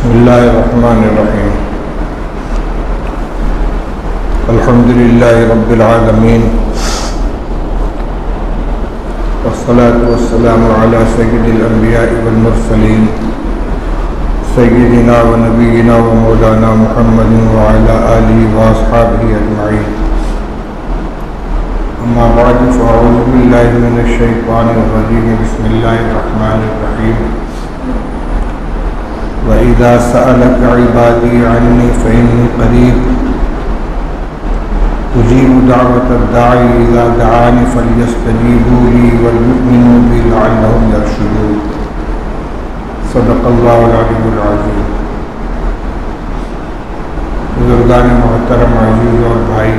بسم اللہ الرحمن الرحیم الحمد للہ رب العالمین والصلاة والسلام علی سید الانبیاء والمرسلین سیدنا و نبینا و مولانا محمد وعلی آلہ واصحابہ اجمعین اما بعد فاعوذ باللہ من الشیطان الرجیم بسم اللہ الرحمن الرحیم وَإِذَا سَأَلَكَ عِبَادِي عَنِّي فَإِنِّي قَرِيبٌ أُجِيبُ دَعْوَةَ الدَّاعِ إِذَا دَعَانِ فَلْيَسْتَجِيبُوا لِي وَلْيُؤْمِنُوا بِي لَعَلَّهُمْ يَرْشُدُونَ صدق اللہ العلی العظیم۔ بزرگان محترم عزیز اور بھائی،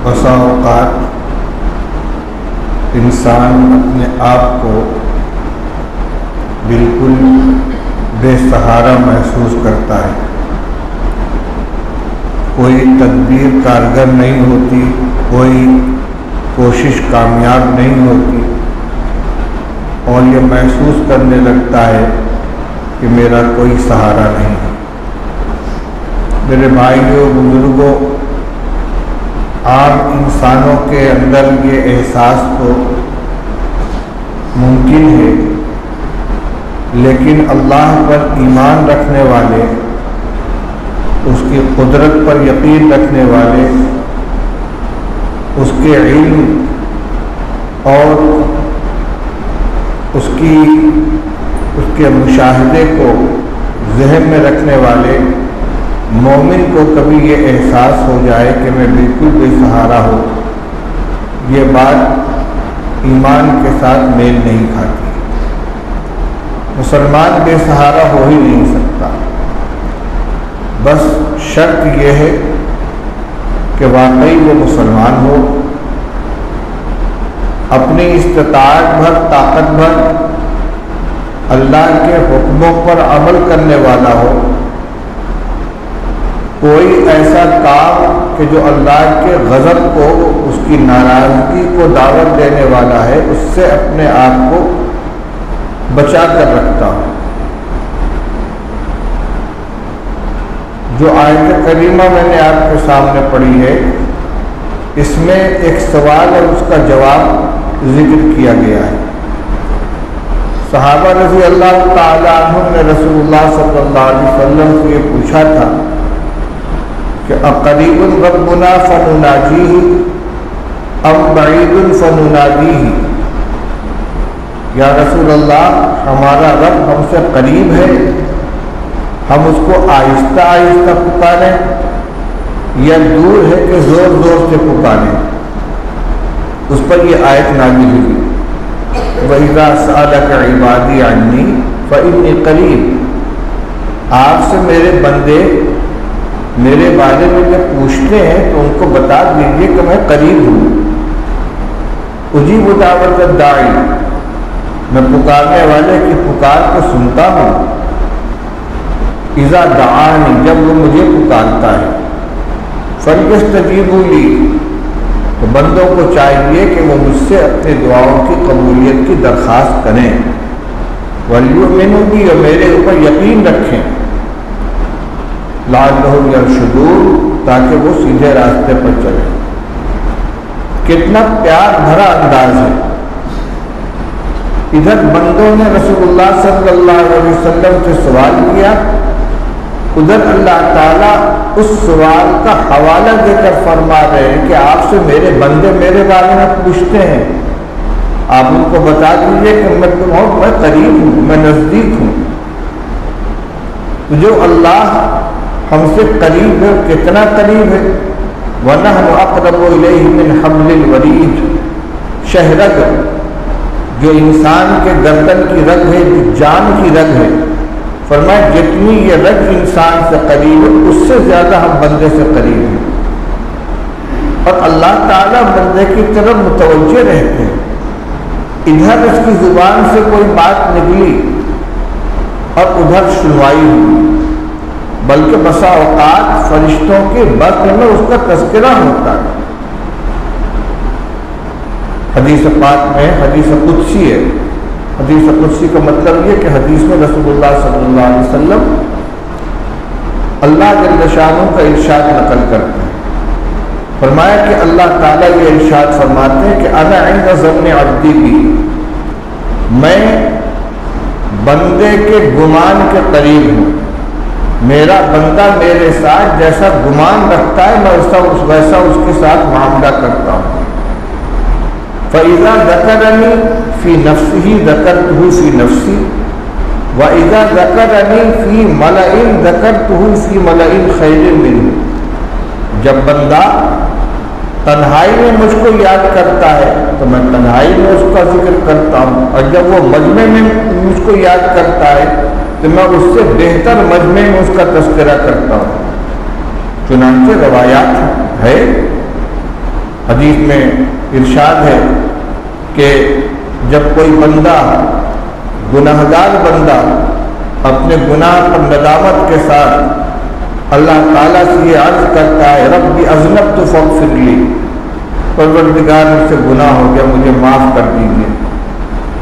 بسا اوقات انسان اپنے آپ کو بالکل بے سہارا محسوس کرتا ہے، کوئی تدبیر کارگر نہیں ہوتی، کوئی کوشش کامیاب نہیں ہوتی، اور یہ محسوس کرنے لگتا ہے کہ میرا کوئی سہارا نہیں ہے۔ میرے بھائیوں، بزرگوں، عام انسانوں کے اندر یہ احساس تو ممکن ہے، لیکن اللہ پر ایمان رکھنے والے، اس کی قدرت پر یقین رکھنے والے، اس کے علم اور اس کے مشاہدے کو ذہن میں رکھنے والے مومن کو کبھی یہ احساس ہو جائے کہ میں بالکل بے سہارا ہوں، یہ بات ایمان کے ساتھ میل نہیں کھاتی۔ مسلمان بے سہارا ہو ہی نہیں سکتا، بس شرط یہ ہے کہ واقعی وہ مسلمان ہو، اپنی استطاعت بھر، طاقت بھر اللہ کے حکموں پر عمل کرنے والا ہو، کوئی ایسا کام کہ جو اللہ کے غضب کو، اس کی ناراضگی کو دعوت دینے والا ہے، اس سے اپنے آپ کو بچا کر رکھتا ہوں۔ جو آیت کریمہ میں نے آپ کے سامنے پڑھی ہے، اس میں ایک سوال اور اس کا جواب ذکر کیا گیا ہے۔ صحابہ رضی اللہ تعالی عنہم نے رسول اللہ صلی اللہ علیہ وسلم سے یہ پوچھا تھا کہ اقریب ربنا فنناجیہ ام بعید فننادیہ، یا رسول اللہ، ہمارا رب ہم سے قریب ہے، ہم اس کو آہستہ آہستہ پکاریں، یا دور ہے کہ زور زور سے پکاریں؟ اس پر یہ آیت نازل ہوئی، وَإِذَا سَأَلَكَ عِبَادِي عَنِّي فَإِنِّي قَرِيبٌ۔ آپ سے میرے بندے میرے بارے میں جب پوچھتے ہیں تو ان کو بتا دیجیے کہ میں قریب ہوں۔ اجیب دعوت الداعی، میں پکارنے والے کی پکار کو سنتا ہوں، اذا دعانی، جب وہ مجھے پکارتا ہے، فلیستجیبوا لی، تو بندوں کو چاہیے کہ وہ مجھ سے اپنے دعاؤں کی قبولیت کی درخواست کریں، ولیؤمنوا بی، اور میرے اوپر یقین رکھیں، لعلہم یرشدون، تاکہ وہ سیدھے راستے پر چلیں۔ کتنا پیار بھرا انداز ہے۔ ادھر بندوں نے رسول اللہ صلی اللہ علیہ وسلم سے سوال کیا، ادھر اللہ تعالیٰ اس سوال کا حوالہ دے کر فرما رہے ہیں کہ آپ سے میرے بندے میرے بارے میں پوچھتے ہیں، آپ ان کو بتا دیجیے کہ میں قریب ہوں، میں نزدیک ہوں۔ جو اللہ ہم سے قریب ہے، کتنا قریب ہے، وَنَحْنُ أَقْرَبُ إِلَيْهِ مِنْ حَبْلِ الْوَرِيدِ، شہرگ جو انسان کے گردن کی رگ ہے، جو جان کی رگ ہے، فرمایا جتنی یہ رگ انسان سے قریب ہے، اس سے زیادہ ہم بندے سے قریب ہیں۔ اور اللہ تعالیٰ بندے کی طرف متوجہ رہتے ہیں، ادھر اس کی زبان سے کوئی بات نکلی اور ادھر سنوائی ہوئی، بلکہ بسا اوقات فرشتوں کے بطن میں اس کا تذکرہ ہوتا ہے۔ حدیث پاک میں حدیث قدسی ہے حدیث قدسی کا مطلب یہ کہ حدیث میں رسول اللہ صلی اللہ علیہ وسلم اللہ جل شانہ کا ارشاد نقل کرتے ہیں. فرمایا کہ اللہ تعالیٰ یہ ارشاد فرماتے ہیں کہ انا عند ظن عبدی بھی، میں بندے کے گمان کے قریب ہوں. میرا بندہ میرے ساتھ جیسا گمان رکھتا ہے میں ویسا اس کے ساتھ معاملہ کرتا ہوں. فَإِذَا ذَكَرَنِي فِي نَفْسِهِ ذَكَرْتُهُ فِي نَفْسِي وَإِذَا ذَكَرَنِي فِي مَلَئٍ ذَكَرْتُهُ فِي مَلَئٍ خَيْرٍ مِّنْهُ. جب بندہ تنہائی میں مجھ کو یاد کرتا ہے تو میں تنہائی میں اس کا ذکر کرتا ہوں، اور جب وہ مجمع میں مجھ کو یاد کرتا ہے تو میں اس سے بہتر مجمع میں اس کا تذکرہ کرتا ہوں. چنانچہ روایات ہے، حدیث میں ارشاد ہے کہ جب کوئی بندہ گناہگار بندہ اپنے گناہ پر ندامت کے ساتھ اللہ تعالیٰ سے یہ عرض کرتا ہے ربی اذنبت فاغفر لی، پروردگار مجھ سے گناہ ہو گیا مجھے معاف کر دیجیے،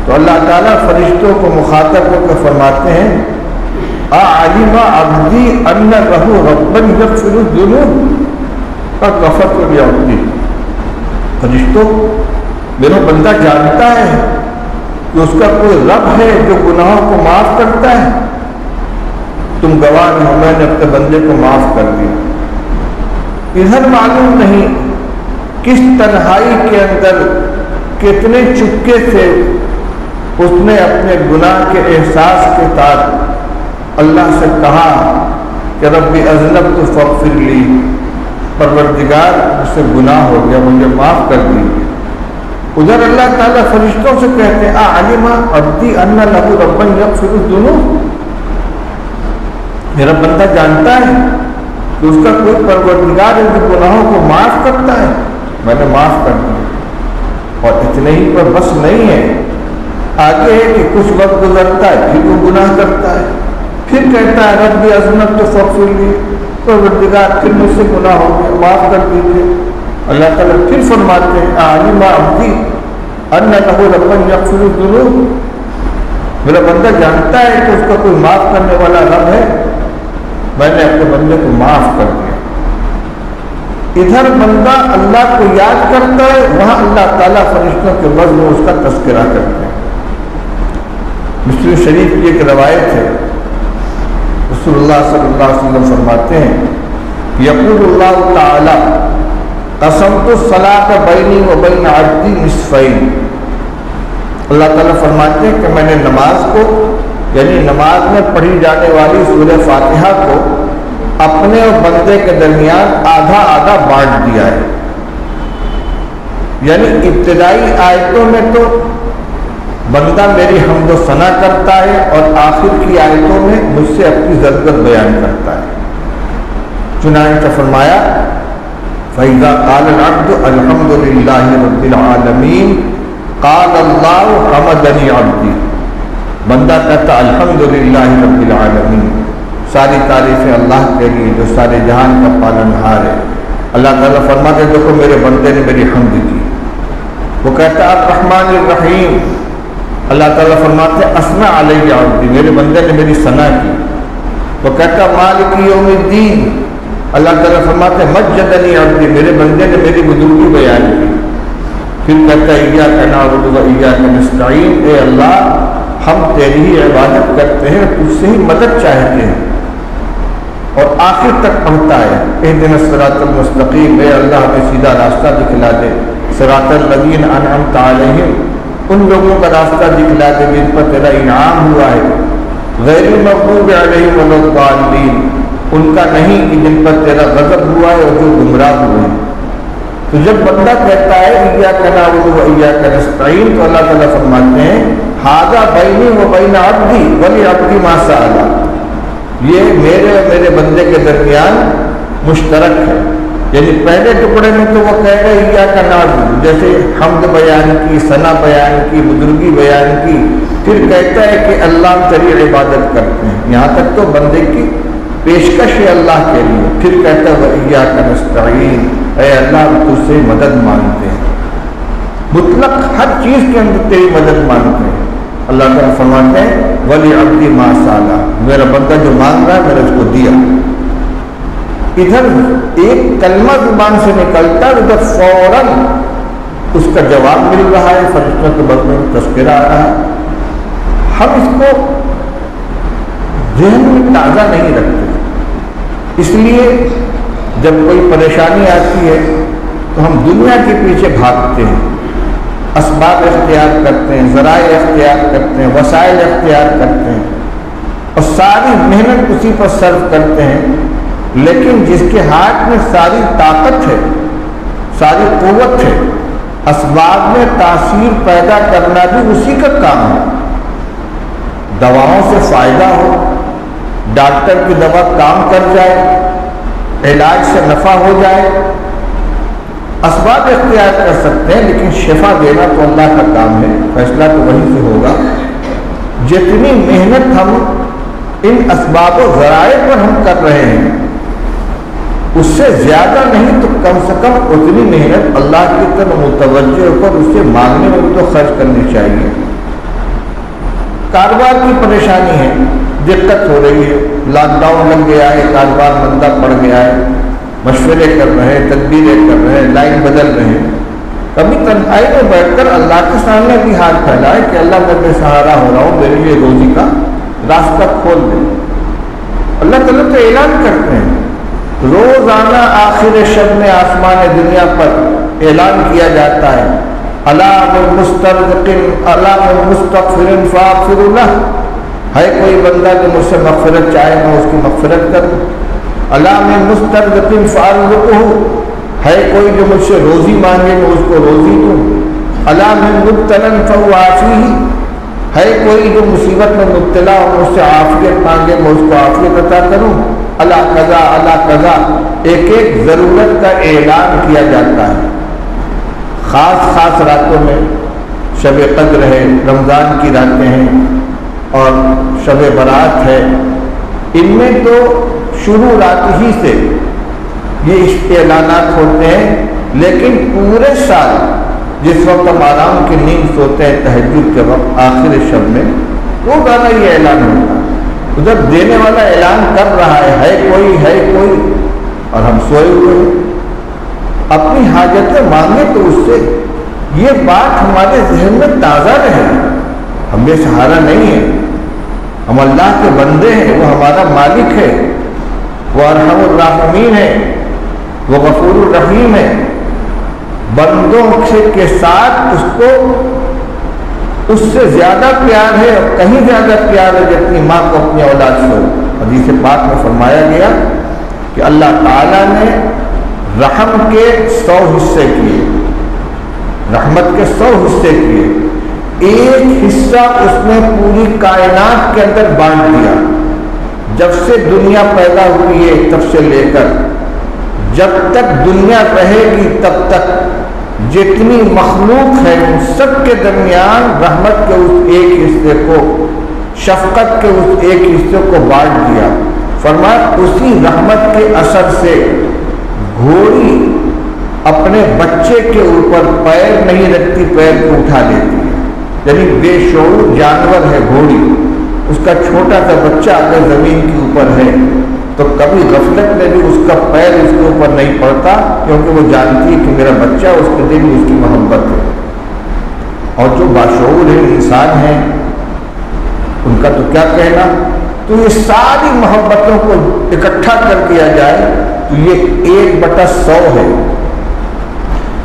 تو اللہ تعالیٰ فرشتوں کو مخاطب ہو کر فرماتے ہیں اعلم عبدی ان له ربا یغفر الذنوب فغفرت لعبدی. فرشتوں میرا بندہ جانتا ہے کہ اس کا کوئی رب ہے جو گناہوں کو معاف کرتا ہے، تم گواہ ہو میں نے اپنے بندے کو معاف کر دیا. ادھر معلوم نہیں کس تنہائی کے اندر کتنے چپکے سے اس نے اپنے گناہ کے احساس کے ساتھ اللہ سے کہا کہ ربی اذنبت فاغفر لی، پروردگار مجھ سے گناہ ہو گیا مجھے معاف کر دیجیے. ادھر اللہ تعالیٰ فرشتوں سے کہتے ہیں اعلم عبدی ان له ربا یغفر الذنوب، میرا بندہ جانتا ہے کہ اس کا کوئی پروردگار ہے جو گناہوں کو معاف کرتا ہے، میں نے معاف کر دیا. اور اتنے ہی پر بس نہیں ہے، آگے ہے کہ کچھ وقت گزرتا ہے پھر وہ گناہ کرتا ہے، پھر کہتا ہے ربی اذنبت فاغفر لی، پروردگار پھر مجھ سے گناہ ہو گیا معاف کر دیجیے. اللہ تعالیٰ پھر فرماتے ہیں اعلم عبدی ان له ربا یغفر الذنوب، میرا بندہ جانتا ہے کہ اس کا کوئی معاف کرنے والا رب ہے، میں نے اپنے بندے کو معاف کر دیا. ادھر بندہ اللہ کو یاد کرتا ہے، وہاں اللہ تعالیٰ فرشتوں کے وزن میں اس کا تذکرہ کرتے ہیں. مسلم شریف کی ایک روایت ہے، رسول اللہ صلی اللہ علیہ وسلم فرماتے ہیں یقول اللہ تعالی قسمت الصلاۃ بینی و بین عبدی نصفین. اللہ تعالیٰ فرماتے ہیں کہ میں نے نماز کو یعنی نماز میں پڑھی جانے والی سورہ فاتحہ کو اپنے اور بندے کے درمیان آدھا آدھا بانٹ دیا ہے. یعنی ابتدائی آیتوں میں تو بندہ میری حمد و ثنا کرتا ہے اور آخر کی آیتوں میں مجھ سے اپنی ضرورت بیان کرتا ہے. چنانچہ فرمایا فَإِذَا قَالَ الْعَبْدُ الْحَمْدُ لِلَّهِ رَبِّ الْعَالَمِينَ قَالَ اللَّهُ حَمَدَنِي عَبْدِي. بندہ کہتا الحمدللہ رب العالمین، ساری تعریفیں اللہ کے لیے جو سارے جہان کا پالنہار ہے. اللہ تعالیٰ فرماتے ہیں دیکھو میرے بندے نے میری حمد کی. وہ کہتا الرحمن الرحیم، اللہ تعالیٰ فرماتے ہیں اثنى علیہ عبدی، میرے بندے نے میری ثنا کی. وہ کہتا مالک یوم الدین، اللہ تعالیٰ فرماتے ہیں مجدنی عبدی، میرے بندے نے میری بزرگی بیان کی. پھر کہتا ہے ایاک نعبد و ایاک نستعین، اے اللہ ہم تیری ہی عبادت کرتے ہیں، تجھ سے ہی مدد چاہتے ہیں. اور آخر تک پڑھتا ہے اہدنا الصراط المستقیم، اے اللہ ہمیں سیدھا راستہ دکھلا دے. صراط الذین انعمت علیہم، ان لوگوں کا راستہ دکھلا دے جن پر تیرا انعام ہوا ہے. غیر المغضوب علیہم ولا الضالین، ان کا نہیں کہ جن پر تیرا غضب ہوا ہے اور جو گمراہ ہوئے ہیں. تو جب بندہ کہتا ہے ایاک نعبد و ایاک نستعین، تو اللہ تعالیٰ فرماتے ہیں ھذا بینی و بین عبدی ولعبدی ما سأل، یہ میرے اور میرے بندے کے درمیان مشترک ہے. یعنی پہلے ٹکڑے میں تو وہ کہہ رہے ایاک نعبد، جیسے حمد بیان کی، ثنا بیان کی، بزرگی بیان کی. پھر کہتا ہے کہ اللہ تیری عبادت کرتے ہیں، یہاں تک تو بندے کی پیشکش ہے اللہ کے لیے. پھر کہتا ہے وإیاک نستعین، اے اللہ ہم تجھ سے مدد مانگتے ہیں، مطلق ہر چیز کے اندر تیری مدد مانگتے ہیں. اللہ تعالیٰ فرماتے ہیں ولی عبدی ما سالا، میرا بندہ جو مانگ رہا ہے میں نے اس کو دیا۔ ادھر ایک کلمہ زبان سے نکلتا ہے، ادھر فوراً اس کا جواب مل رہا ہے، فرشتوں کے بدلے میں تذکرہ آ رہا ہے۔ ہم اس کو ذہن میں تازہ نہیں رکھتے، اس لیے جب کوئی پریشانی آتی ہے تو ہم دنیا کے پیچھے بھاگتے ہیں، اسباب اختیار کرتے ہیں، ذرائع اختیار کرتے ہیں، وسائل اختیار کرتے ہیں اور ساری محنت اسی پر صرف کرتے ہیں، لیکن جس کے ہاتھ میں ساری طاقت ہے، ساری قوت ہے، اسباب میں تاثیر پیدا کرنا بھی اسی کا کام ہے۔ دواؤں سے فائدہ ہو، ڈاکٹر کی دوا کام کر جائے، علاج سے نفع ہو جائے، اسباب اختیار کر سکتے ہیں، لیکن شفا دینا تو اللہ کا کام ہے، فیصلہ تو وہیں سے ہوگا۔ جتنی محنت ہم ان اسباب و ذرائع پر ہم کر رہے ہیں اس سے زیادہ نہیں تو کم سے کم اتنی محنت اللہ کی طرف متوجہ ہو کر اسے مانگنے میں تو خرچ کرنی چاہیے۔ کاروبار کی پریشانی ہے، دقت ہو رہی ہے، لاک ڈاؤن لگ گیا ہے، کاروبار مندہ پڑ گیا ہے، مشورے کر رہے ہیں، تدبیریں کر رہے ہیں، لائن بدل رہے ہیں، کبھی تنہائی میں بیٹھ کر اللہ کے سامنے بھی ہاتھ پھیلائے کہ اللہ میں بے سہارا ہو رہا ہوں، میرے لیے روزی کا راستہ کھول دے۔ اللہ تعالیٰ تو اعلان کرتے ہیں، روزانہ آخر شب میں آسمان دنیا پر اعلان کیا جاتا ہے الا من مستغفر فاغفر لہ، ہے کوئی بندہ جو مجھ سے مغفرت چاہے میں اس کی مغفرت کروں، الا من مسترزق فارزقہ، ہے کوئی جو مجھ سے روزی مانگے میں اس کو روزی دوں، الا من مبتلا فهو عافیہ، ہے کوئی جو مصیبت میں مبتلا ہو مجھ سے عافیت مانگے میں اس کو عافیت عطا کروں، اللہ قضا اللہ قضا، ایک ایک ضرورت کا اعلان کیا جاتا ہے۔ خاص راتوں میں شب قدر ہے، رمضان کی راتیں ہیں اور شب برات ہے، ان میں تو شروع رات ہی سے یہ اعلانات ہوتے ہیں، لیکن پورے سال جس وقت ہم آرام کی نیند سوتے ہیں تہجد کے وقت آخر شب میں روزانہ یہ اعلان ہوتا ہے، ادھر دینے والا اعلان کر رہا ہے کوئی اور ہم سوئے ہوئے ہیں، اپنی حاجتیں مانگے تو اس سے یہ بات ہمارے ذہن میں تازہ رہے، ہم بے سہارا نہیں ہیں، ہم اللہ کے بندے ہیں، وہ ہمارا مالک ہے، وہ ارحم الراحمین ہے، وہ غفور الرحیم ہے، بندوں کے ساتھ اس سے زیادہ پیار ہے اور کہیں زیادہ پیار ہے جتنی ماں کو اپنی اولاد سے ہو۔ حدیث پاک میں فرمایا گیا کہ اللہ تعالیٰ نے رحم کے 100 حصے کیے، رحمت کے 100 حصے کیے، ایک حصہ اس نے پوری کائنات کے اندر بانٹ دیا، جب سے دنیا پیدا ہوئی ہے تب سے لے کر جب تک دنیا رہے گی تب تک جتنی مخلوق ہے ان سب کے درمیان رحمت کے اس ایک حصے کو، شفقت کے اس ایک حصے کو بانٹ دیا۔ فرمایا اسی رحمت کے اثر سے گھوڑی اپنے بچے کے اوپر پیر نہیں رکھتی، پیر کو اٹھا لیتی ہے، یعنی بے شعور جانور ہے گھوڑی، اس کا چھوٹا سا بچہ اگر زمین کے اوپر ہے تو کبھی غفلت میں بھی اس کا پیر اس کے اوپر نہیں پڑتا، کیونکہ وہ جانتی ہے کہ میرا بچہ اس کے دل میں اس کی محبت ہے۔ اور جو باشعور ہے انسان ہیں ان کا تو کیا کہنا، تو یہ ساری محبتوں کو اکٹھا کر دیا جائے تو یہ 1/100 ہے،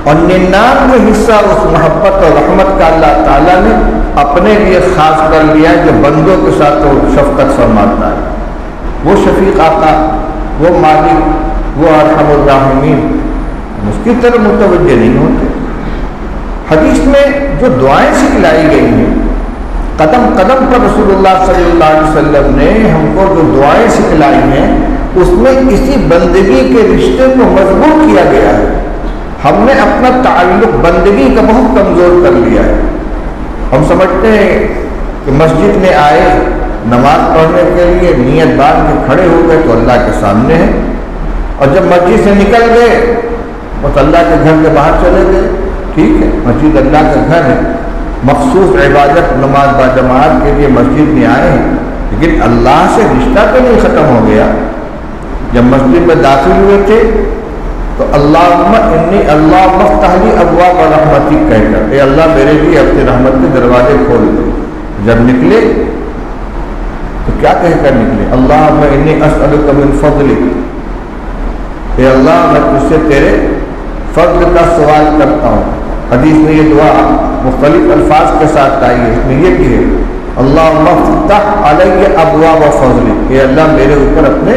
اور 99 حصہ اس محبت اور رحمت کا اللہ تعالیٰ نے اپنے لیے خاص کر لیا جو بندوں کے ساتھ وہ شفقت فرماتا ہے۔ وہ شفیق آقا، وہ مالک، وہ ارحم الراحمین، اس کی طرف متوجہ نہیں ہوتے۔ حدیث میں جو دعائیں سکھلائی گئی ہیں، قدم قدم پر رسول اللہ صلی اللہ علیہ وسلم نے ہم کو جو دعائیں سکھلائی ہیں اس میں اسی بندگی کے رشتے کو مضبوط کیا گیا ہے۔ ہم نے اپنا تعلق بندگی کا بہت کمزور کر لیا ہے، ہم سمجھتے ہیں کہ مسجد میں آئے نماز پڑھنے کے لیے نیت باندھ کے کھڑے ہو گئے تو اللہ کے سامنے ہے، اور جب مسجد سے نکل گئے بس اللہ کے گھر کے باہر چلے گئے، ٹھیک ہے مسجد اللہ کا گھر ہے، مخصوص عبادت نماز با جماعت کے لیے مسجد میں آئے ہیں، لیکن اللہ سے رشتہ تو نہیں ختم ہو گیا۔ جب مسجد میں داخل ہوئے تھے تو اللہم افتح لی ابواب رحمتی کہہ کر، اے اللہ میرے لیے اپنے رحمت کے دروازے کھول دے۔ جب نکلے تو کیا کہہ کر نکلے؟ اللہم انی اسألک من فضلک، اے اللہ میں تجھ سے تیرے فضل کا سوال کرتا ہوں۔ حدیث میں یہ دعا مختلف الفاظ کے ساتھ آئی ہے، اس میں یہ بھی ہے اللہم افتح علی ابواب فضلک، اے اللہ میرے اوپر اپنے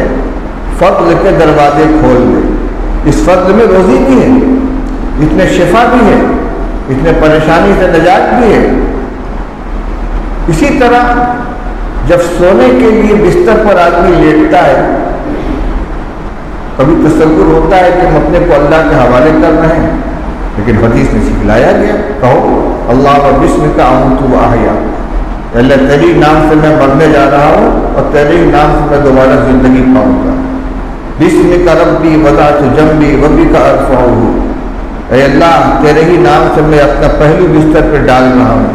فضل کے دروازے کھول دے۔ اس فضل میں روزی بھی ہے، اس میں شفا بھی ہے، اس میں پریشانی سے نجات بھی ہے۔ اسی طرح جب سونے کے لیے بستر پر آدمی لیٹتا ہے، کبھی تصور ہوتا ہے کہ ہم اپنے کو اللہ کے حوالے کر رہے ہیں، لیکن حدیث میں سکھلایا گیا، کہو اللہ و بسمک اموت و احیا، اللہ تیری نام سے میں مرنے جا رہا ہوں اور تیرے ہی نام سے میں دوبارہ زندگی پاؤں گا۔ بسمک ربی وضعت جنبی وبک ارفعہ، اے اللہ تیرے ہی نام سے میں اپنا پہلو بستر پہ ڈال رہا ہوں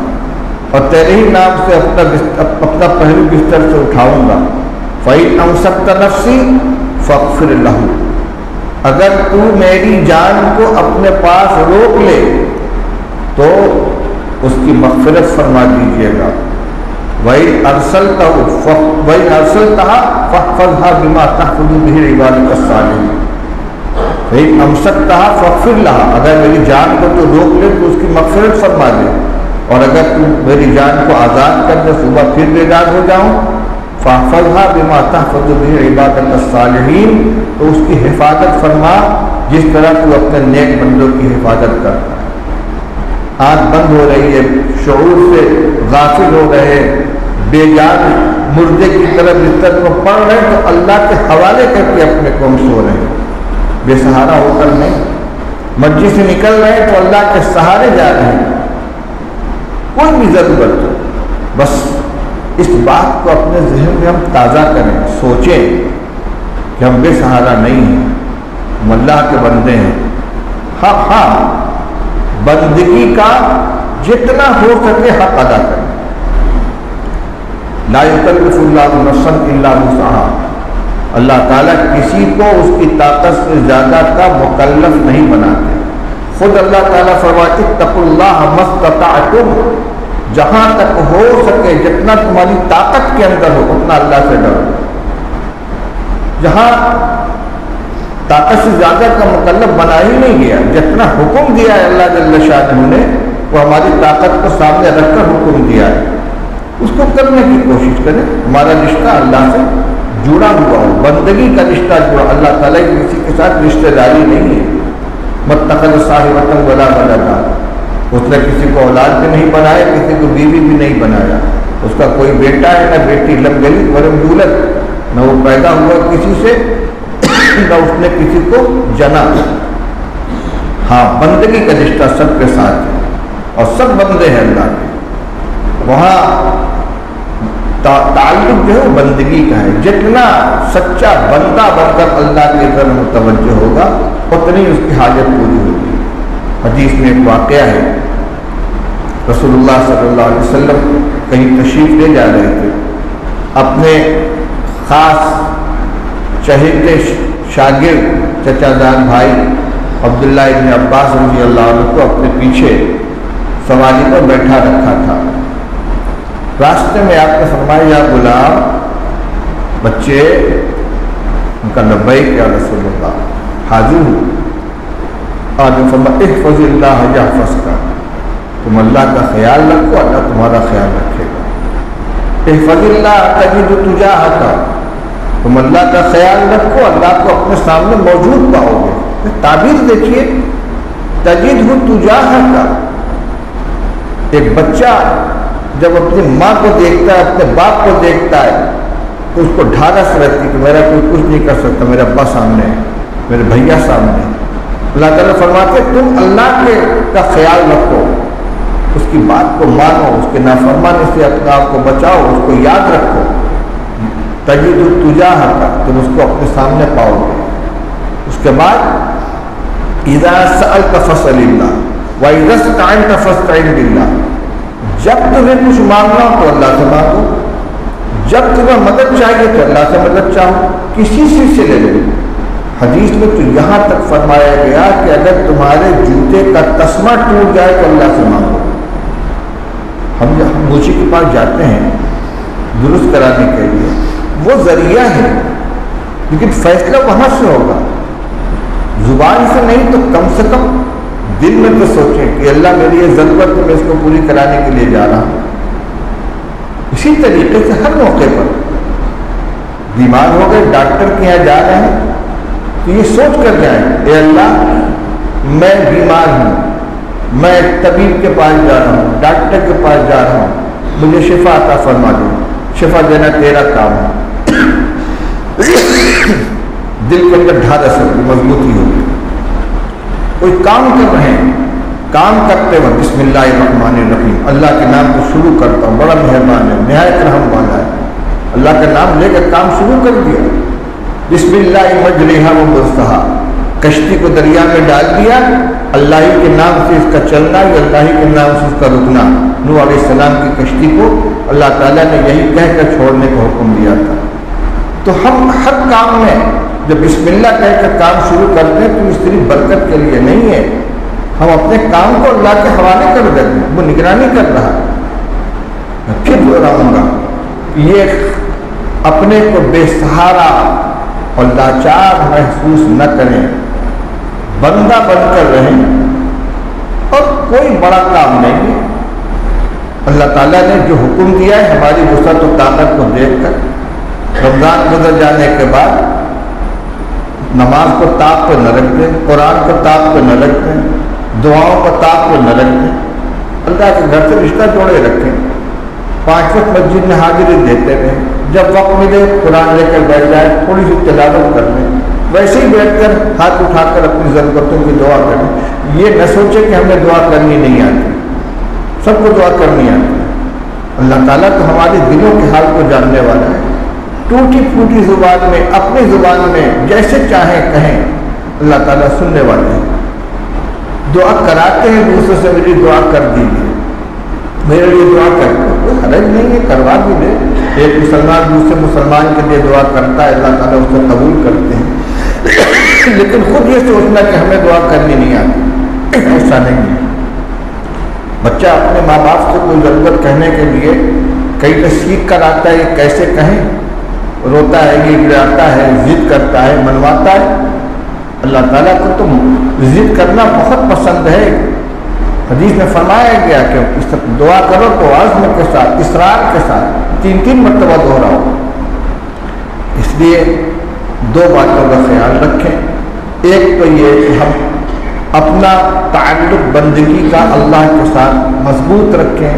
اور تیرے ہی نام سے اپنا پہلو بستر سے اٹھاؤں گا۔ فَإِنْ أَمْسَكْتَ نَفْسِي فَاغْفِرْ لَهُ، اگر تو میری جان کو اپنے پاس روک لے تو اس کی مغفرت فرما دیجیے گا۔ وَإِنْ أَرْسَلْتَهَا فَاحْفَظْهَا بِمَا تَحْفَظُ بِهِ عِبَادَكَ الصَّالِحِينَ۔ وَإِنْ أَمْسَكْتَهَا فَاغْفِرْ لَهَا، اگر میری جان کو تو روک لے تو اس کی مغفرت فرما دے، اور اگر تم میری جان کو آزاد کر دے صبح پھر بیدار ہو جاؤں، فَاحْفَظْهَا بِمَا تَحْفَظُ بِهِ عِبَادَكَ الصَّالِحِينَ، تو اس کی حفاظت فرما جس طرح تو اپنے نیک بندوں کی حفاظت کرتا ہے۔ آنکھ بند ہو رہی ہے، شعور سے غافل ہو رہے، بے جان مردے کی طرح بستر کو پڑ رہے ہیں، تو اللہ کے حوالے کر کے اپنے کو ہم سو رہے ہیں، بے سہارا ہو کر نہیں۔ مسجد سے نکل رہے ہیں تو اللہ کے سہارے جا رہے ہیں، کوئی بھی ضرورت ہو، بس اس بات کو اپنے ذہن میں ہم تازہ کریں، سوچیں کہ ہم بے سہارا نہیں ہیں، ہم اللہ کے بندے ہیں۔ ہاں بندگی کا جتنا ہو سکے حق ادا کریں۔ لا یکلف اللہ نفسا الا وسعها، اللہ تعالیٰ کسی کو اس کی طاقت سے زیادہ کا مکلف نہیں بناتے۔ خود اللہ تعالیٰ فرماتے اتقوا اللہ ما استطعتم، جہاں تک ہو سکے جتنا تمہاری طاقت کے اندر ہو اتنا اللہ سے ڈرو۔ جہاں طاقت سے زیادہ کا مکلف بنا ہی نہیں گیا، جتنا حکم دیا ہے اللہ جل شانہ نے وہ ہماری طاقت کو سامنے رکھ کر حکم دیا ہے، اس کو کرنے کی کوشش کریں۔ ہمارا رشتہ اللہ سے جڑا ہوا ہو، بندگی کا رشتہ جڑا، اللہ تعالیٰ کی کسی کے ساتھ رشتہ داری نہیں ہے۔ متخذ صاحبۃ ولا ولدا، اس نے کسی کو اولاد بھی نہیں بنایا، کسی کو بیوی بھی نہیں بنایا، اس کا کوئی بیٹا ہے نہ بیٹی، لم یلد ولم یولد، نہ وہ پیدا ہوا کسی سے نہ اس نے کسی کو جنا۔ ہاں بندگی کا رشتہ سب کے ساتھ ہے اور سب بندے ہیں اللہ کے، وہاں تعلق جو ہے وہ بندگی کا ہے۔ جتنا سچا بندہ بن کر اللہ کی طرف متوجہ ہوگا اتنی اس کی حاجت پوری ہوگی۔ حدیث میں ایک واقعہ ہے، رسول اللہ صلی اللہ علیہ وسلم کہیں تشریف لے جا رہے تھے، اپنے خاص چہیتے شاگرد چچا جان بھائی عبداللہ ابن عباس رضی اللہ عنہ کو اپنے پیچھے سواری پر بیٹھا رکھا تھا۔ راستے میں آپ نے فرمایا یا غلام، بچے، ان کا لبیک یا رسول اللہ، حاضر ہوں۔ آپ نے فرمایا احفظ اللہ یحفظک، تم اللہ کا خیال رکھو اللہ تمہارا خیال رکھے گا۔ احفظ اللہ تجد تجاہک، تم اللہ کا خیال رکھو اللہ کو اپنے سامنے موجود پاؤ گے۔ تعبیر دیکھیے، تجدہ تجاہک، ایک بچہ جب اپنی ماں کو دیکھتا ہے، اپنے باپ کو دیکھتا ہے تو اس کو ڈھارس رہتی کہ میرا کوئی کچھ نہیں کر سکتا، میرا ابا سامنے ہے، میرے بھیا سامنے ہے۔ اللہ تعالیٰ فرماتے تم اللہ کا خیال رکھو، اس کی بات کو مانو، اس کے نافرمانی سے اپنے آپ کو بچاؤ، اس کو یاد رکھو۔ تجد تجاہک، تم اس کو اپنے سامنے پاؤ گے۔ اس کے بعد اذا سألت فاسأل اللہ وَإِذَا اسْتَعَنْتَ فَاسْتَعِنْ بِاللَّهِ، جب تمہیں کچھ مانگنا ہو تو اللہ سے مانگو، جب تمہیں مدد چاہیے تو اللہ سے مدد چاہو، کسی سلسلے میں۔ حدیث میں تو یہاں تک فرمایا گیا کہ اگر تمہارے جوتے کا تسمہ ٹوٹ جائے تو اللہ سے مانگو۔ ہم موچی کے پاس جاتے ہیں درست کرانے کے لیے، وہ ذریعہ ہے لیکن فیصلہ وہاں سے ہوگا، زبان سے نہیں، تو کم سے کم دل میں تو سوچیں کہ اللہ میری یہ ضرورت ہے، میں اس کو پوری کرانے کے لیے جا رہا ہوں۔ اسی طریقے سے ہر موقع پر بیمار ہو گئے، ڈاکٹر کے یہاں جا رہے ہیں تو یہ سوچ کر جائیں، اے اللہ میں بیمار ہوں، میں طبیب کے پاس جا رہا ہوں، ڈاکٹر کے پاس جا رہا ہوں، مجھے شفا عطا فرما دے، شفا دینا تیرا کام ہے۔ دل کے اندر ڈھارس ہوگی، مضبوطی ہوگی۔ کوئی کام کر رہے ہیں، کام کرتے وقت بسم اللہ الرحمن الرحیم، اللہ کے نام کو شروع کرتا ہوں، بڑا مہربان ہے، نہایت رحم والا ہے، اللہ کا نام لے کر کام شروع کر دیا، بسم اللہ مجریہا و مرساہا، کشتی کو دریا میں ڈال دیا، اللہ ہی کے نام سے اس کا چلنا یا اللہ ہی کے نام سے اس کا رکنا۔ نوح علیہ السلام کی کشتی کو اللہ تعالیٰ نے یہی کہہ کر چھوڑنے کا حکم دیا تھا۔ تو ہم ہر کام میں جب بسم اللہ کہہ کر کام شروع کرتے ہیں تو اس صرف برکت کے لیے نہیں ہے، ہم اپنے کام کو اللہ کے حوالے کر دیتے ہیں، وہ نگرانی کر رہا ہے۔ میں پھر دہراؤں گا، یہ اپنے کو بے سہارا اور لاچار محسوس نہ کریں، بندہ بن کر رہیں، اور کوئی بڑا کام نہیں ہے۔ اللہ تعالیٰ نے جو حکم دیا ہے ہماری وسعت و طاقت کو دیکھ کر، رمضان گزر جانے کے بعد نماز کو طاق پہ نہ رکھ دیں، قرآن کو طاق پہ نہ رکھ دیں، دعاؤں کو طاق پہ نہ رکھ دیں، اللہ کے گھر سے رشتہ جوڑے رکھیں، 5 وقت مسجد میں حاضری دیتے رہیں، جب وقت ملے قرآن لے کر بیٹھ جائے، تھوڑی سی تلاوت کر لیں، ویسے ہی بیٹھ کر ہاتھ اٹھا کر اپنی ضرورتوں کی دعا کریں۔ یہ نہ سوچیں کہ ہمیں دعا کرنی نہیں آتی، سب کو دعا کرنی آتی ہے۔ اللہ تعالیٰ تو ہمارے دلوں کے حال کو جاننے والا ہے، ٹوٹی پھوٹی زبان میں اپنی زبان میں جیسے چاہیں کہیں، اللہ تعالیٰ سننے والے ہیں۔ دعا کراتے ہیں دوسرے سے، میری دعا کر دیجیے، میرے لیے دعا کرتے ہیں، کوئی حرج نہیں ہے، کروا بھی دے۔ ایک مسلمان دوسرے مسلمان کے لیے دعا کرتا ہے، اللہ تعالیٰ اس کو قبول کرتے ہیں، لیکن خود یہ سوچنا کہ ہمیں دعا کرنی نہیں آتی، ایسا نہیں ہے۔ بچہ اپنے ماں باپ سے کوئی ضرورت کہنے کے لیے کئی سیکھ کر آتا ہے، یہ کیسے کہیں، روتا ہے، گڑگڑاتا ہے، ضد کرتا ہے، منواتا ہے۔ اللہ تعالیٰ کو تو ضد کرنا بہت پسند ہے۔ حدیث میں فرمایا گیا کہ دعا کرو تو عزم کے ساتھ، اصرار کے ساتھ 3 مرتبہ دہراؤ۔ اس لیے 2 باتوں کا خیال رکھیں، ایک تو یہ کہ ہم اپنا تعلق بندگی کا اللہ کے ساتھ مضبوط رکھیں،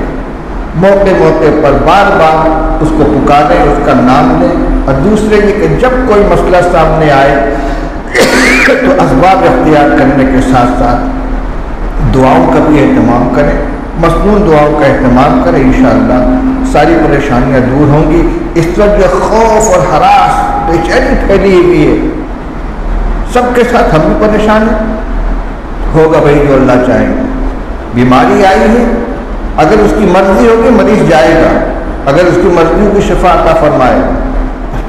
موقع موقع پر بار بار اس کو پکاریں، اس کا نام لیں، اور دوسرے یہ کہ جب کوئی مسئلہ سامنے آئے تو اسباب اختیار کرنے کے ساتھ ساتھ دعاؤں کا بھی اہتمام کریں، مصنون دعاؤں کا اہتمام کریں، انشاءاللہ ساری پریشانیاں دور ہوں گی۔ اس وقت جو خوف اور ہراس بے چینی پھیلی ہوئی ہے، سب کے ساتھ ہم بھی پریشان ہیں، ہوگا بھائی جو اللہ چاہے گا۔ بیماری آئی ہے، اگر اس کی مرضی ہوگی مریض جائے گا، اگر اس کی مرضی ہوگی شفا عطا فرمائے گا۔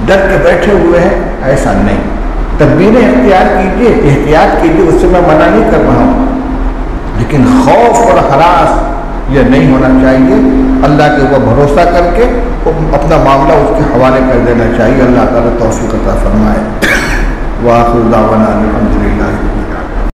ڈر کے بیٹھے ہوئے ہیں، ایسا نہیں، تدبیریں اختیار کیجیے، احتیاط کیجیے، اس سے میں منع نہیں کر رہا ہوں، لیکن خوف اور ہراس یہ نہیں ہونا چاہیے۔ اللہ کے اوپر بھروسہ کر کے اپنا معاملہ اس کے حوالے کر دینا چاہیے۔ اللہ تعالیٰ توفیق عطا فرمائے۔ وآخر دعوانا الحمدللہ۔